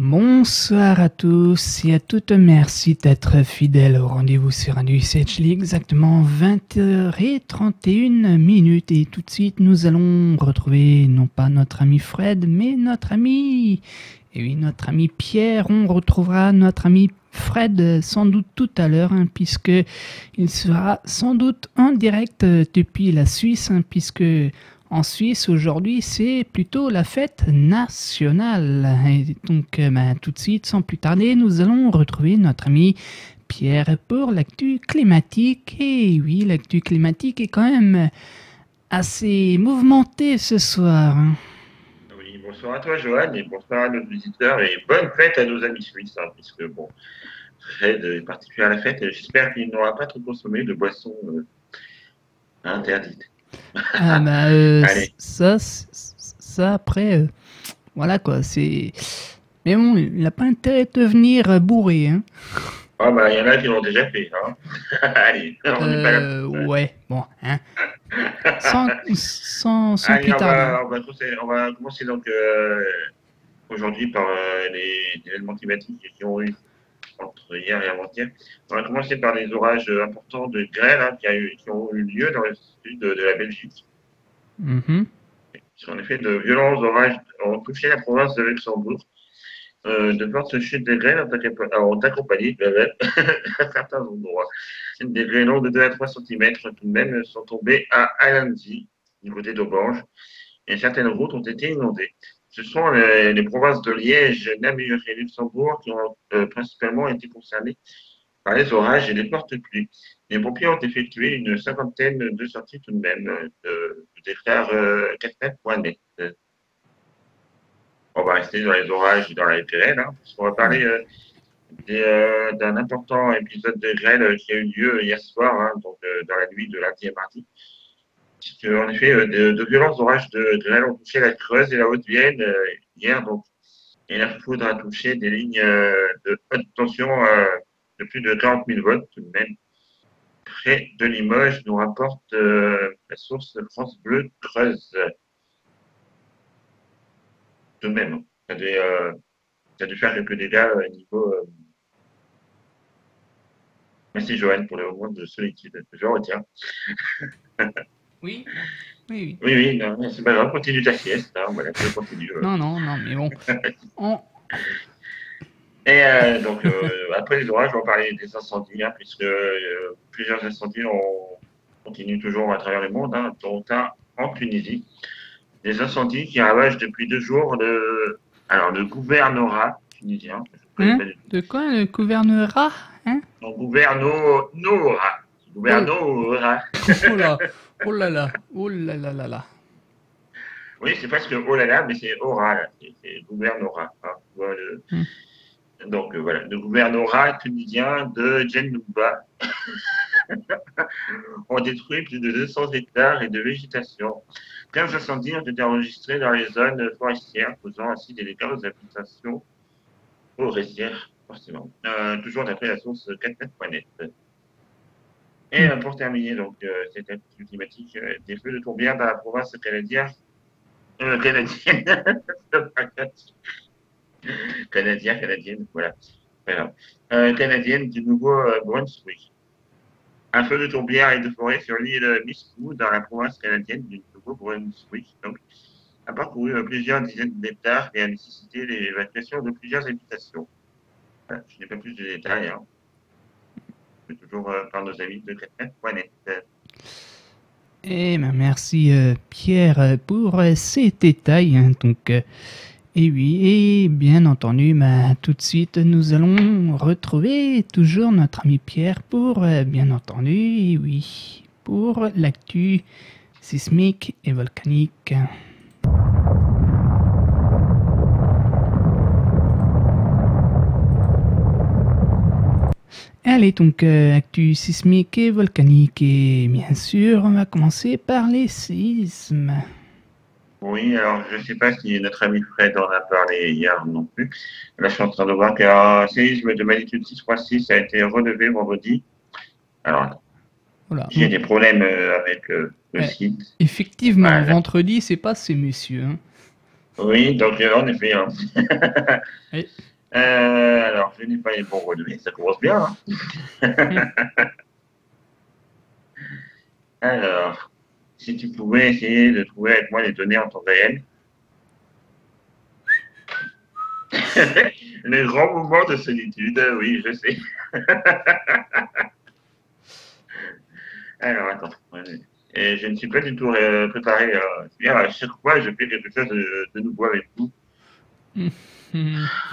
Bonsoir à tous et à toutes, merci d'être fidèles au rendez-vous sur Radio UCHL, exactement 20h31 et tout de suite nous allons retrouver non pas notre ami Fred mais notre ami, et oui notre ami Pierre. On retrouvera notre ami Fred sans doute tout à l'heure puisque il sera sans doute en direct depuis la Suisse puisque en Suisse, aujourd'hui, c'est plutôt la fête nationale. Et donc, tout de suite, sans plus tarder, nous allons retrouver notre ami Pierre pour l'actu climatique. Et oui, l'actu climatique est quand même assez mouvementée ce soir. Oui, bonsoir à toi, Johan, et bonsoir à nos visiteurs, et bonne fête à nos amis suisses, puisque, bon, Fred est particulier à la fête, et j'espère qu'il n'aura pas trop consommé de boissons interdites. Allez. Ça après, voilà quoi, c'est... Mais bon, il n'a pas intérêt de venir bourré, hein. Ah bah, il y en a qui l'ont déjà fait, hein. Allez, on n'est pas là. Ouais, bon, hein. Sans Allez, plus tarder. on va commencer donc aujourd'hui par les événements climatiques qui ont eu entre hier et avant-hier. On va commencer par les orages importants de grêle qui ont eu lieu dans le sud de la Belgique. En effet, de violents orages ont touché la province de Luxembourg. De fortes chutes de grêle ont accompagné à certains endroits. Des grêles longs de 2 à 3 cm tout de même sont tombés à Allenzy, du côté d'Aubange, et certaines routes ont été inondées. Ce sont les provinces de Liège, Namur et Luxembourg qui ont principalement été concernées par les orages et les fortes pluies. Les pompiers ont effectué une cinquantaine de sorties tout de même, déclare Catherine.net. On va rester dans les orages et dans la grêle, parce qu'on va parler d'un important épisode de grêle qui a eu lieu hier soir, donc dans la nuit de lundi à mardi. En effet, de violents orages de grêle ont touché la Creuse et la Haute-Vienne hier, donc, et la foudre a touché des lignes de haute tension de plus de 40 000 volts tout de même. Près de Limoges, nous rapporte la source France Bleu Creuse. Tout de même, ça a dû faire quelques dégâts au niveau. Merci Johan pour le moment de solitude. Je retiens. Oui, oui. Oui, non, c'est pas grave, continue ta sieste. Voilà, je continue. Non, mais bon. Et donc, après les orages, on va parler des incendies, puisque plusieurs incendies continuent toujours à travers le monde, dont un en Tunisie. Des incendies qui ravagent depuis 2 jours le gouvernorat tunisien. De quoi, le gouvernorat, Non, gouvernorat. Oh là là. Oui, c'est presque oh là là, mais c'est oral, c'est gouvernorat. Donc voilà, le gouvernorat tunisien de Djennouba ont détruit plus de 200 hectares et de végétation. 15 incendies ont été enregistrés dans les zones forestières, causant ainsi des dégâts aux habitations forestières, forcément. Toujours d'après la source 44.net. Et pour terminer donc cette activité climatique, des feux de tourbière dans la province canadienne, voilà. Canadienne du Nouveau-Brunswick. Un feu de tourbière et de forêt sur l'île Miscou, dans la province canadienne du Nouveau-Brunswick, donc, a parcouru plusieurs dizaines d'hectares et a nécessité l'évacuation de plusieurs habitations. Voilà, je n'ai pas plus de détails. Toujours par nos amis de Catherine.net. Merci Pierre pour ces détails. Et oui, et bien entendu, tout de suite, nous allons retrouver toujours notre ami Pierre pour, bien entendu, et oui, pour l'actu sismique et volcanique. Allez, donc, actu sismique et volcanique, et bien sûr, on va commencer par les séismes. Oui, alors je ne sais pas si notre ami Fred en a parlé hier non plus. Là, je suis en train de voir qu'un séisme de magnitude 6.6 a été relevé vendredi. Alors, voilà. J'ai des problèmes avec le site. Effectivement, voilà. Vendredi, c'est passé, monsieur. Oui, donc en effet. Oui. Alors, je n'ai pas les bons relevés, ça commence bien. Hein. Alors, si tu pouvais essayer de trouver avec moi les données en temps réel. Les grands moments de solitude, oui, je sais. Alors, attends. Et je ne suis pas du tout préparé. C'est-à-dire, à chaque fois, je fais quelque chose de nouveau avec vous.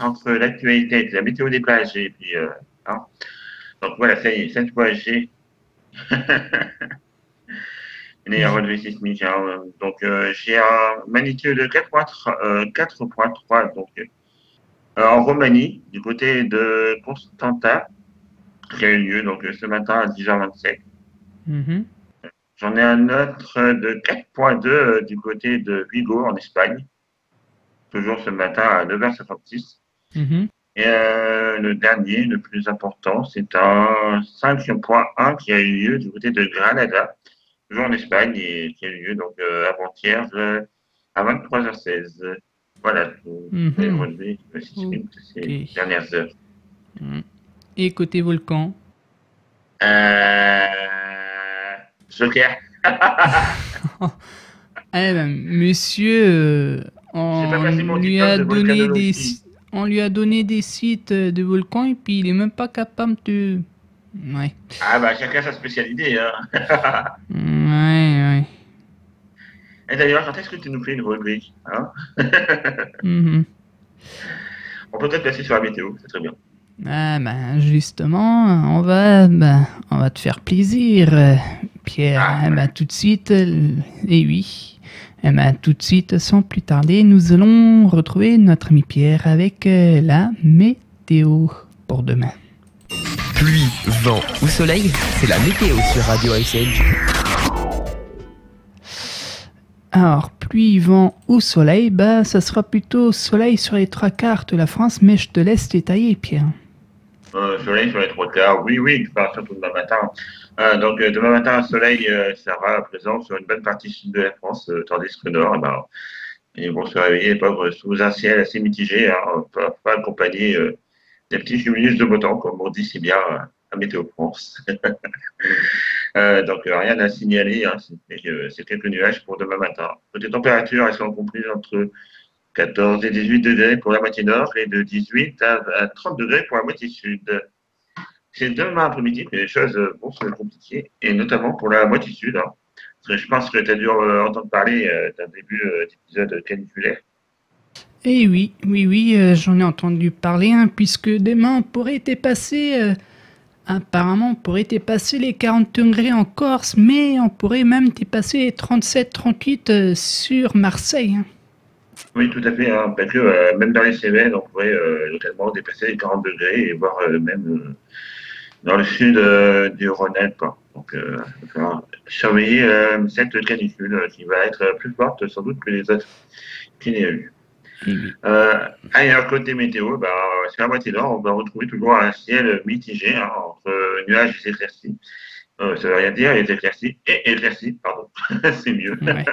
Entre l'actualité, la météo des plages et puis. Hein. Donc voilà, ça y est, cette fois, j'ai les relevés sismiques. Hein. Donc, j'ai un magnitude de 4.3, donc en Roumanie, du côté de Constanta, qui a eu lieu donc, ce matin à 10h27. J'en ai un autre de 4.2 du côté de Vigo, en Espagne, toujours ce matin à 9h56. Et le dernier, le plus important, c'est un 5.1 qui a eu lieu du côté de Granada, toujours en Espagne, et qui a eu lieu donc avant-hier à 23h16. Voilà, les relevés sismiques de ces dernières heures. Et côté volcan Joker. Eh ben, monsieur, on lui a donné des sites de volcans et puis il est même pas capable de... Ouais. Ah bah chacun sa spécialité. Hein. Ouais. Et d'ailleurs, quand est-ce que tu nous fais une rubrique hein. On peut peut-être passer sur la météo, c'est très bien. Ah ben justement, on va te faire plaisir, Pierre. Tout de suite, et oui. Tout de suite, sans plus tarder, nous allons retrouver notre ami Pierre avec la météo pour demain. Pluie, vent ou soleil, c'est la météo sur Radio Ice Age. Alors, pluie, vent ou soleil, ça sera plutôt soleil sur les 3/4 de la France, mais je te laisse détailler, Pierre. Soleil sur les 3/4, oui, surtout demain matin. Donc, demain matin, le soleil sera présent sur une bonne partie sud de la France, tandis que le nord, ils vont se réveiller, les pauvres, sous un ciel assez mitigé, hein, pas accompagné des petits cumulus de beau temps, comme on dit si bien à Météo France. Donc, rien à signaler, hein, c'est quelques nuages pour demain matin. Côté température, elles sont comprises entre 14 et 18 degrés pour la moitié nord et de 18 à 30 degrés pour la moitié sud. C'est demain après-midi que les choses vont se compliquer, et notamment pour la moitié sud. Hein. Parce que je pense que tu as dû entendre parler d'un début d'épisode caniculaire. Eh oui, j'en ai entendu parler, hein, puisque demain on pourrait dépasser, apparemment on pourrait dépasser les 40 degrés en Corse, mais on pourrait même dépasser les 37-38 sur Marseille. Hein. Oui, tout à fait. Hein, parce que même dans les Cévennes, on pourrait localement dépasser les 40 degrés et voire même dans le sud du Rhône-Alpes. Donc, il va falloir surveiller cette canicule qui va être plus forte sans doute que les autres qu'il y a eu. Ailleurs, côté météo, sur la moitié nord, on va retrouver toujours un ciel mitigé hein, entre nuages et éclaircies. Ça veut rien dire, les éclaircies, pardon, c'est mieux. Ouais.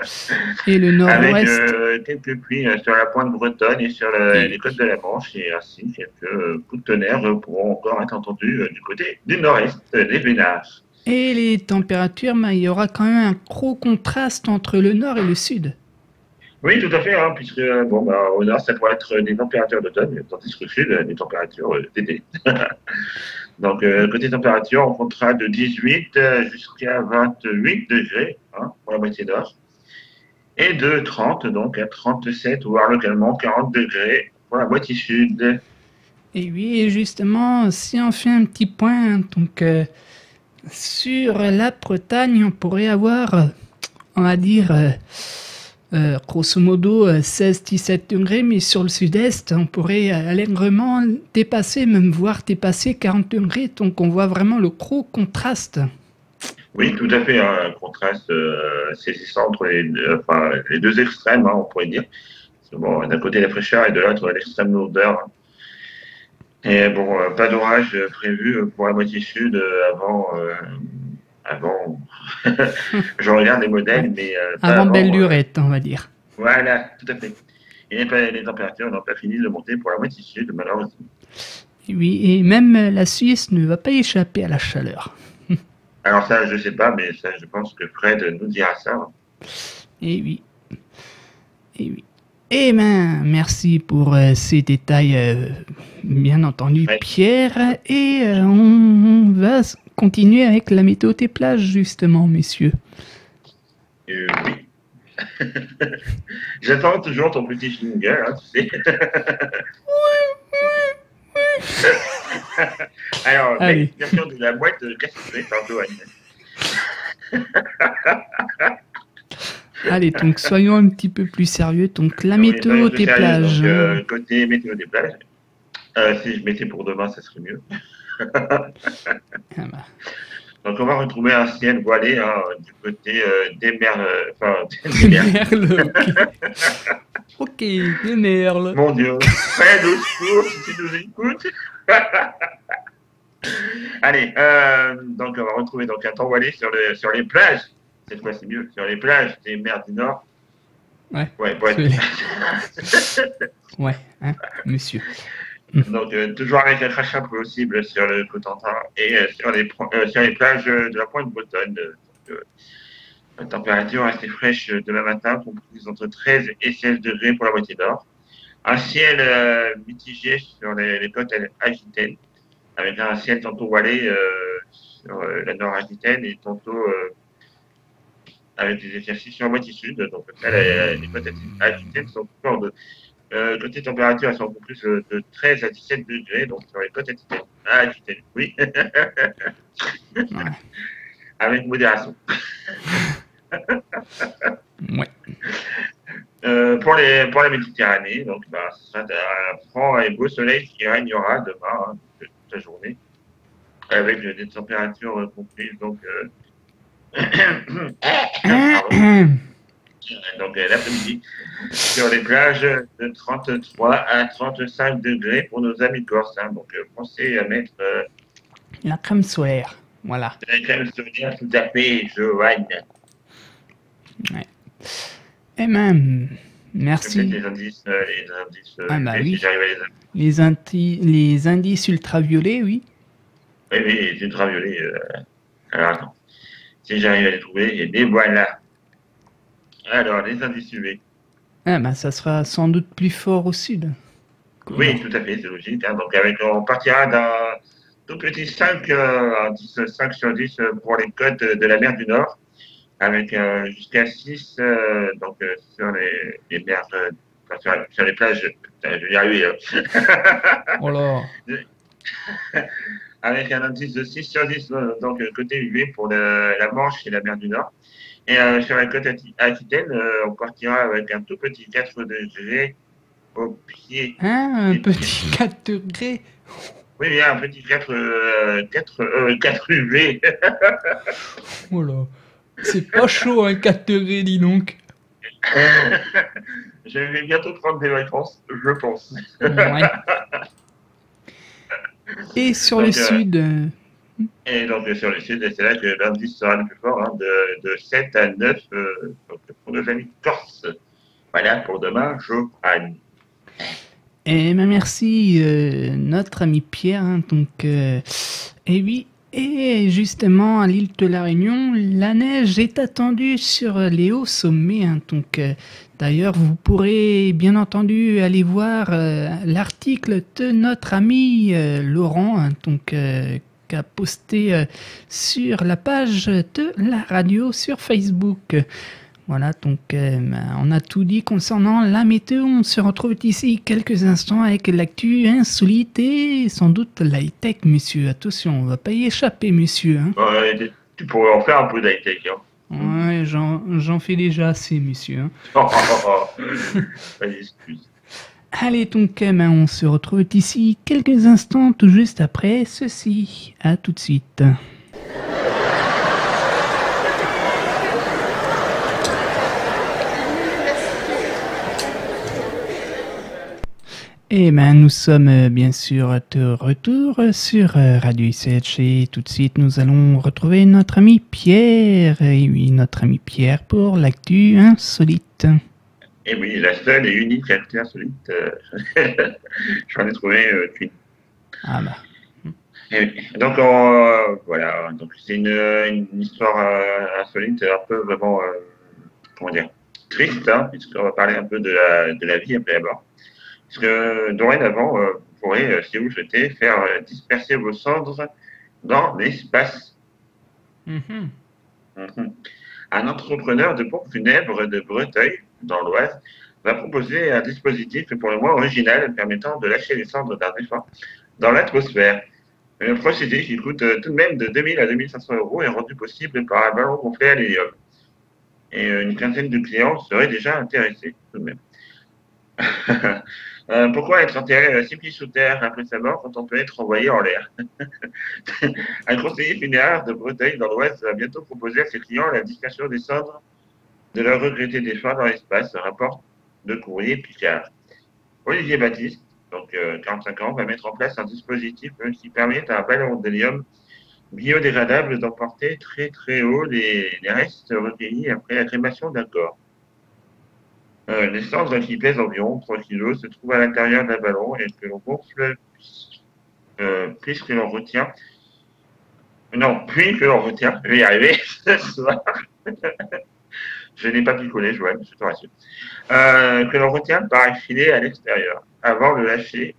Et le nord-ouest. Avec quelques pluies sur la pointe bretonne et sur les côtes de la Manche, et ainsi quelques coups de tonnerre pourront encore être entendus du côté du nord-est des Vénards. Et les températures, il y aura quand même un gros contraste entre le nord et le sud. Oui, tout à fait, hein, puisque au nord, ça pourrait être des températures d'automne, tandis qu'au sud, des températures d'été. Donc, côté température, on comptera de 18 jusqu'à 28 degrés hein, pour la moitié nord, et de 30 donc à 37, voire localement 40 degrés pour la moitié sud. Et oui, et justement, si on fait un petit point, donc sur la Bretagne, on pourrait avoir, on va dire, grosso modo 16-17 degrés, mais sur le sud-est, on pourrait allègrement dépasser, même voire dépasser 40 degrés, donc on voit vraiment le gros contraste. Oui, tout à fait, un contraste saisissant entre les deux extrêmes, hein, on pourrait dire. D'un côté la fraîcheur et de l'autre l'extrême lourdeur. Et pas d'orage prévu pour la moitié sud avant. Je regarde les modèles, mais avant belle lurette, on va dire. Voilà, tout à fait. Et les températures n'ont pas fini de monter pour la moitié sud, malheureusement. Oui, et même la Suisse ne va pas échapper à la chaleur. Alors ça, je sais pas, mais ça, je pense que Fred nous dira ça. Et oui. Et oui. Eh ben, merci pour ces détails, bien entendu, Ouais. Pierre. Et on va continuer avec la météo des plages, justement, messieurs. Oui. J'attends toujours ton petit jingle, hein, tu sais. Alors, Allez. question de la boîte cassée par Johan. Allez, donc soyons un petit peu plus sérieux. Donc la météo Soyons plus des sérieux, plages. donc, côté météo des plages, si je mettais pour demain, ça serait mieux. Ah bah. Donc, on va retrouver un ciel voilé hein, du côté des mers. Des mers. Merle, ok. Ok, des merles. Mon Dieu. Fred, au secours, si tu nous écoutes. Allez, donc on va retrouver donc un temps voilé sur les plages. Cette fois, c'est mieux. Sur les plages des mers du Nord. Ouais. Ouais, ouais. Ouais, hein, monsieur. Donc, toujours avec un crachat possible sur le Cotentin et sur les plages de la pointe bretonne. La température reste fraîche demain matin, comprise entre 13 et 16 degrés pour la moitié nord. Un ciel mitigé sur les côtes aquitaines, avec un ciel tantôt voilé sur la nord-aquitaine et tantôt avec des éclaircies sur la moitié sud. Donc, là, les côtes aquitaines sont encore de. Côté température, elles sont comprises de 13 à 17 degrés, donc sur les côtes aquitaines. Oui. Ouais. Avec modération. Ouais. Pour la Méditerranée, donc ce sera un franc et beau soleil qui régnera demain, hein, toute la journée, avec des températures comprises donc donc l'après-midi sur les plages de 33 à 35 degrés pour nos amis corses. Hein, donc pensez à mettre La crème solaire, voilà. la crème solaire tout à fait, Joanne. Ouais. Eh ben, merci. Peut-être les indices Ah bah UV, oui. si j'arrive à les Les indices ultraviolets, oui. Oui, les ultraviolets. Alors attends. Si j'arrive à les trouver, et les voilà. Alors, les indices UV. Ah bah ça sera sans doute plus fort au sud. Oui, tout à fait, c'est logique. Hein. Donc, on partira d'un tout petit 5, un 5 sur 10 pour les côtes de la mer du Nord, avec jusqu'à 6 donc, sur les mers, sur les plages. Putain, je vais y arriver. Oh là. Avec un indice de 6 sur 10, donc côté UV pour la Manche et la mer du Nord. Et sur la côte aquitaine, on partira avec un tout petit 4 degrés au pied. Hein, un petit 4 degrés. Oui, il y a un petit 4 UV. Oh là. C'est pas chaud, hein, 4 degrés, dis donc. Je vais bientôt prendre des vacances, je pense. Ouais. Et sur Donc, le sud. Et donc, sur le sud, c'est là que l'indice sera le plus fort, hein, de 7 à 9 donc pour nos amis corses. Voilà pour demain, Johan. Eh ben merci, notre ami Pierre. Hein, donc, et oui, et justement, à l'île de la Réunion, la neige est attendue sur les hauts sommets. Hein, donc, d'ailleurs, vous pourrez bien entendu aller voir l'article de notre ami Laurent, hein, donc, qui a posté sur la page de la radio sur Facebook. Voilà, donc on a tout dit concernant la météo. On se retrouve ici quelques instants avec l'actu insolite et sans doute la high-tech, monsieur. Attention, on va pas y échapper, monsieur. Hein. Tu pourrais en faire un peu d'high-tech. Hein. Ouais, j'en fais déjà assez, monsieur. Hein. Pas d'excuses. Allez, donc on se retrouve ici quelques instants tout juste après ceci. À tout de suite. Eh ben, nous sommes bien sûr de retour sur Radio ICH et tout de suite nous allons retrouver notre ami Pierre. Et oui, notre ami Pierre pour l'actu insolite. Et oui, la seule et unique actu insolite, j'en ai trouvé qu'une. Ah bah. Et oui. Donc, voilà. Donc, c'est une histoire insolite, un peu vraiment, comment dire, triste, hein, puisqu'on va parler un peu de la vie après la mort. Parce que dorénavant, vous pourrez, si vous le souhaitez, faire disperser vos cendres dans l'espace. Mhm. Mhm. Un entrepreneur de pompes funèbres de Breteuil, dans l'Oise, va proposer un dispositif pour le moins original permettant de lâcher les cendres d'un défunt dans l'atmosphère. Le procédé qui coûte tout de même de 2000 à 2500 euros est rendu possible par un ballon gonflé à l'hélium. Et une quinzaine de clients seraient déjà intéressés, tout de même. Pourquoi être enterré 6 pieds sous terre après sa mort quand on peut être envoyé en l'air? Un conseiller funéraire de Breteuil dans l'Ouest va bientôt proposer à ses clients la dispersion des cendres de leur regretté défunt dans l'espace, rapporte le courrier Picard. Olivier Baptiste, donc 45 ans, va mettre en place un dispositif qui permet à un ballon d'hélium biodégradable d'emporter très très haut les restes recueillis après la crémation d'un corps. Les cendres qui pèsent environ 3 kg se trouvent à l'intérieur d'un ballon et que l'on gonfle puisque l'on retient. Non, puis que l'on retient, je vais y arriver ce soir. Je n'ai pas picolé, Joël, je te rassure. Que l'on retient par un filet à l'extérieur. Avant de le lâcher,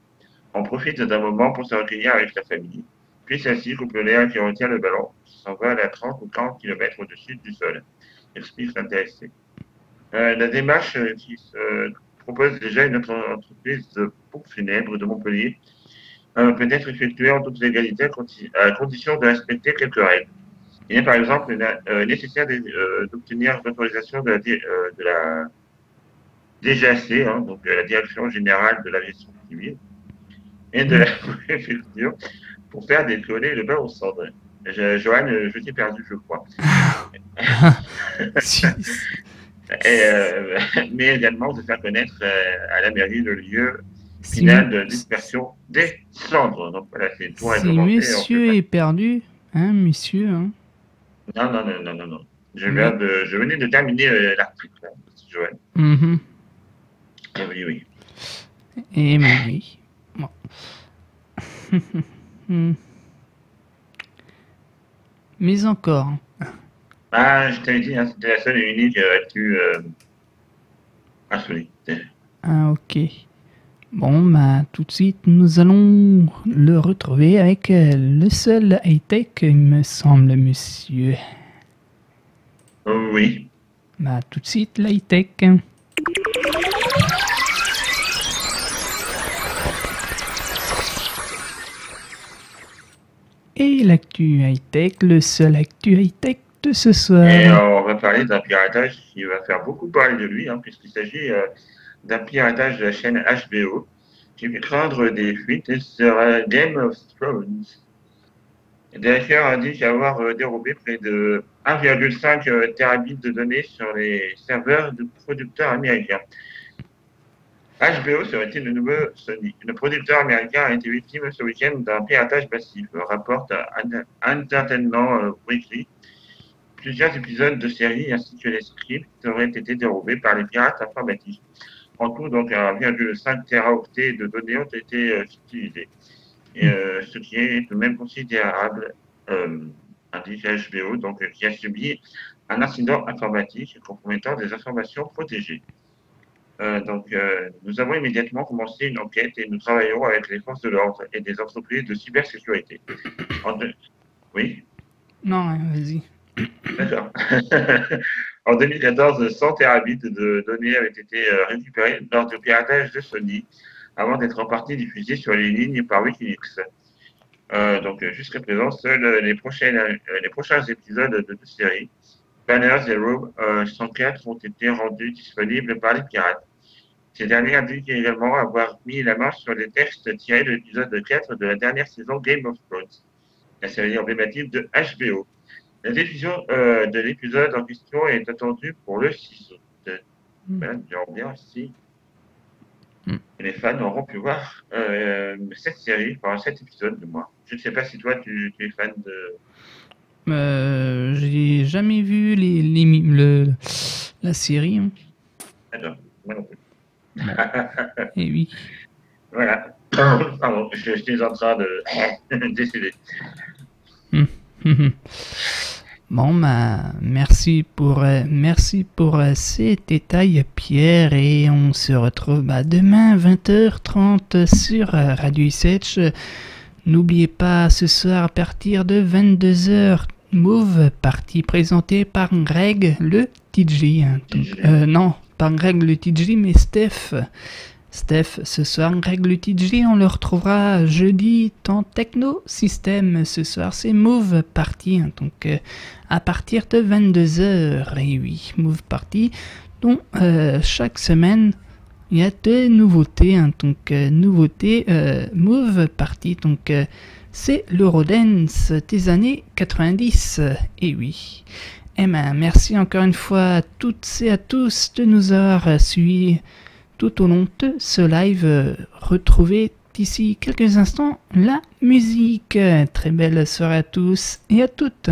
on profite d'un moment pour se recueillir avec la famille. Puis celle-ci coupe le lien qui retient le ballon, qui s'envole à 30 ou 40 km au-dessus du sol, explique l'intéressé. La démarche qui se propose déjà une autre entreprise de pompes funèbres de Montpellier peut être effectuée en toute légalité à condition de respecter quelques règles. Il est par exemple nécessaire d'obtenir l'autorisation de la DGAC, hein, donc la Direction Générale de l'Aviation Civile, et de la préfecture pour faire décoller le ballon cendre. Johan, je t'ai perdu, je crois. Et, mais également de faire connaître à la mairie le lieu final de dispersion des cendres. Donc voilà, c'est tout réglementé. Si monsieur est perdu, hein, monsieur, hein. Non. Je venais de terminer l'article, Joël. Mhm. Oui. Eh ben oui. Bon. Mais encore. Ah, je t'avais dit, hein, c'était la seule et unique actu insolite. Ah, ok. Bon, bah, tout de suite, nous allons le retrouver avec le seul high-tech, il me semble, monsieur. Oui. Bah, tout de suite, l'high-tech. Et l'actu high-tech, le seul actu high-tech de ce soir. Et on va parler d'un piratage qui va faire beaucoup parler de lui, hein, puisqu'il s'agit d'un piratage de la chaîne HBO qui fait craindre des fuites sur Game of Thrones. Des hackers indiquent avoir dérobé près de 1,5 terabits de données sur les serveurs de producteurs américains. HBO serait-il le nouveau Sony? Le producteur américain a été victime ce week-end d'un piratage massif, rapporte Entertainment Weekly. Plusieurs épisodes de séries ainsi que les scripts auraient été dérobés par les pirates informatiques. En tout, donc, 1,5 teraoctets de données ont été utilisés. Et, ce qui est tout de même considérable, indique HBO, donc, qui a subi un incident informatique compromettant des informations protégées. Nous avons immédiatement commencé une enquête et nous travaillons avec les forces de l'ordre et des entreprises de cybersécurité. Oui? Non, vas-y. D'accord. En 2014, 100 terabits de données avaient été récupérés lors du piratage de Sony avant d'être en partie diffusés sur les lignes par Wikileaks. Jusqu'à présent, seuls les prochains épisodes de deux séries, Banners et Room 104, ont été rendus disponibles par les pirates. Ces derniers indiquent également avoir mis la main sur les textes tirés de l'épisode 4 de la dernière saison Game of Thrones, la série emblématique de HBO. La diffusion de l'épisode en question est attendue pour le 6 août. Voilà, bien si les fans auront pu voir cette série, enfin cet épisode de moi. Je ne sais pas si toi tu es fan de. J'ai jamais vu la série. Hein. D'accord, moi non plus. Et oui. Voilà. Pardon, je suis en train de décider. Bon, bah, merci pour ces détails, Pierre, et on se retrouve demain 20h30 sur Radio Isetch. N'oubliez pas, ce soir à partir de 22h, Move Party présenté par Greg le TJ. Non, pas Greg le TJ, mais Steph. Steph, ce soir, Greg le TJ, on le retrouvera jeudi dans Techno System. Ce soir, c'est Move Party, donc à partir de 22h. Et oui, Move Party, dont chaque semaine, il y a des nouveautés. Donc, Move Party, donc c'est l'Eurodance des années 90. Et oui. Eh ben, merci encore une fois à toutes et à tous de nous avoir suivis tout au long de ce live. Retrouvez d'ici quelques instants la musique. Très belle soirée à tous et à toutes.